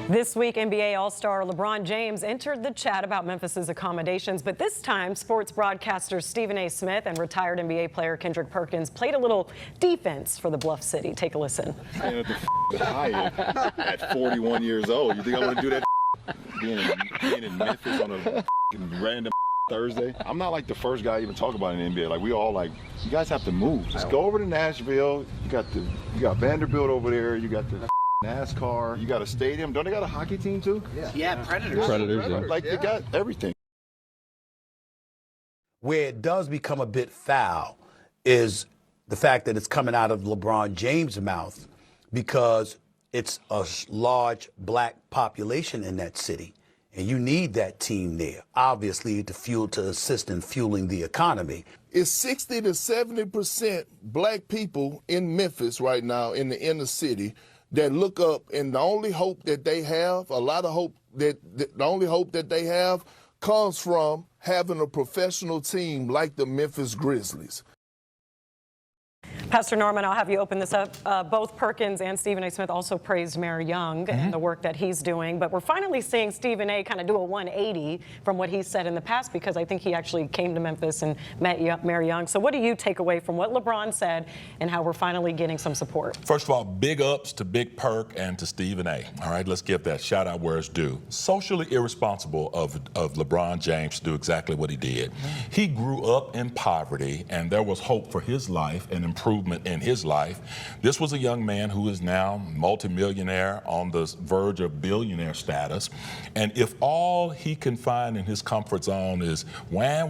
This week, NBA All-Star LeBron James entered the chat about Memphis's accommodations, but this time, sports broadcaster Stephen A. Smith and retired NBA player Kendrick Perkins played a little defense for the Bluff City. Take a listen. Staying at the high at 41 years old. You think I want to do that? Being in Memphis on a random Thursday. I'm not like the first guy to even talk about it in the NBA. Like, we all like, you guys have to move. Just go over to Nashville. You got Vanderbilt over there. You got the NASCAR. You got a stadium. Don't they got a hockey team too? Yeah, Predators. Yeah. Like, they got everything. Where it does become a bit foul is the fact that it's coming out of LeBron James' mouth, because it's a large black population in that city. And you need that team there, obviously, to assist in fueling the economy. It's 60 to 70% black people in Memphis right now, in the inner city, that look up, and the only hope that they have, the only hope that they have comes from having a professional team like the Memphis Grizzlies. Pastor Norman, I'll have you open this up. Both Perkins and Stephen A. Smith also praised Mayor Young and the work that he's doing. But we're finally seeing Stephen A. kind of do a 180 from what he said in the past, because I think he actually came to Memphis and met Mayor Young. So what do you take away from what LeBron said and how we're finally getting some support? First of all, big ups to Big Perk and to Stephen A. All right, let's give that shout out where it's due. Socially irresponsible of LeBron James to do exactly what he did. He grew up in poverty, and there was hope for his life and improvement in his life. This was a young man who is now multimillionaire, on the verge of billionaire status. And if all he can find in his comfort zone is wah,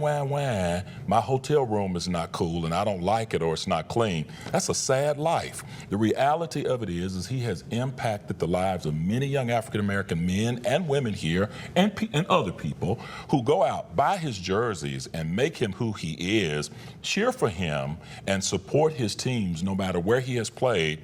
my hotel room is not cool and I don't like it, or it's not clean, that's a sad life. The reality of it is he has impacted the lives of many young African-American men and women here, and other people who go out, buy his jerseys and make him who he is, cheer for him and support his teams no matter where he has played.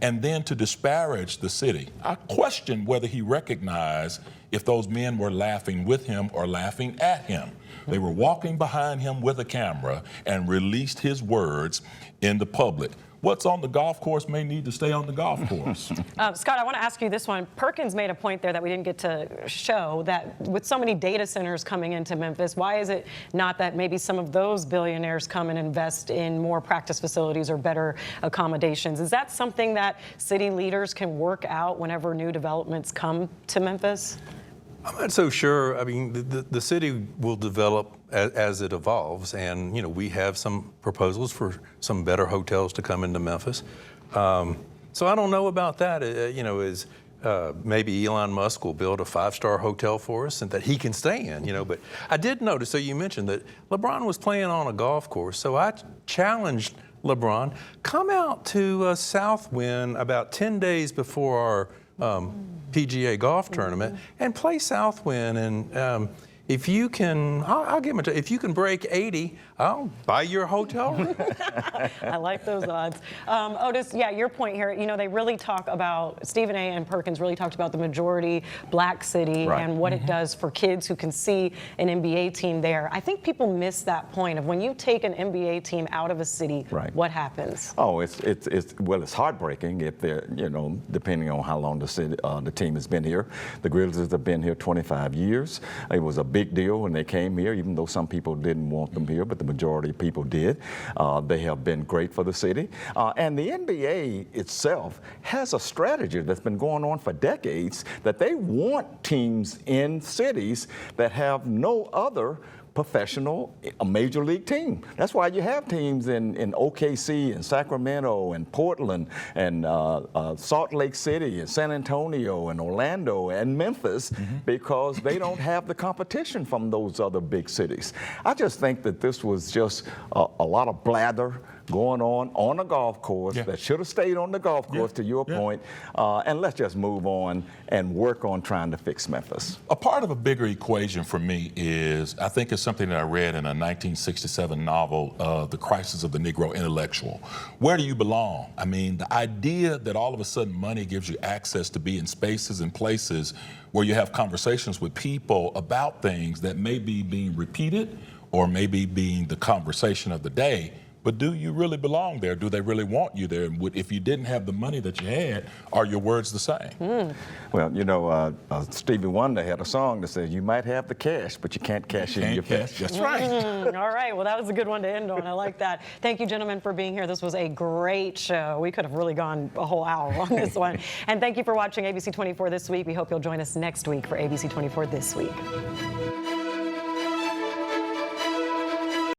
And then to disparage the city, I question whether he recognized if those men were laughing with him or laughing at him. They were walking behind him with a camera and released his words in the public. What's on the golf course may need to stay on the golf course. Scott, I want to ask you this one. Perkins made a point there that we didn't get to show, that with so many data centers coming into Memphis, why is it not that maybe some of those billionaires come and invest in more practice facilities or better accommodations? Is that something that city leaders can work out whenever new developments come to Memphis? I'm not so sure. I mean, the city will develop as it evolves, and we have some proposals for some better hotels to come into Memphis. So I don't know about that. Maybe Elon Musk will build a 5-star hotel for us and that he can stay in. But I did notice. So you mentioned that LeBron was playing on a golf course. So I challenged LeBron, come out to Southwind about 10 days before our PGA golf tournament and play Southwind, and if you can, I'll give him if you can break 80, I'll buy your hotel room. I like those odds. Otis, yeah, your point here, they really talk about, Stephen A. and Perkins really talked about the majority black city and what it does for kids who can see an NBA team there. I think people miss that point of when you take an NBA team out of a city, what happens? Oh, it's heartbreaking if they're, depending on how long the team has been here. The Grizzlies have been here 25 years. It was a big deal when they came here, even though some people didn't want them here, but the majority of people did. They have been great for the city. And the NBA itself has a strategy that's been going on for decades, that they want teams in cities that have no other professional, a major league team. That's why you have teams in OKC and Sacramento and Portland and Salt Lake City and San Antonio and Orlando and Memphis, because they don't have the competition from those other big cities. I just think that this was just a lot of blather going on a golf course that should have stayed on the golf course, to your point, and let's just move on and work on trying to fix Memphis. A part of a bigger equation for me is, I think it's something that I read in a 1967 novel, The Crisis of the Negro Intellectual. Where do you belong? I mean, the idea that all of a sudden money gives you access to be in spaces and places where you have conversations with people about things that may be being repeated or maybe being the conversation of the day, but do you really belong there? Do they really want you there? And if you didn't have the money that you had, are your words the same? Well, you know, Stevie Wonder had a song that says, you might have the cash, but you can't cash in your cash. That's right. All right, well, that was a good one to end on. I like that. Thank you, gentlemen, for being here. This was a great show. We could have really gone a whole hour on this one. And thank you for watching ABC24 This Week. We hope you'll join us next week for ABC24 This Week.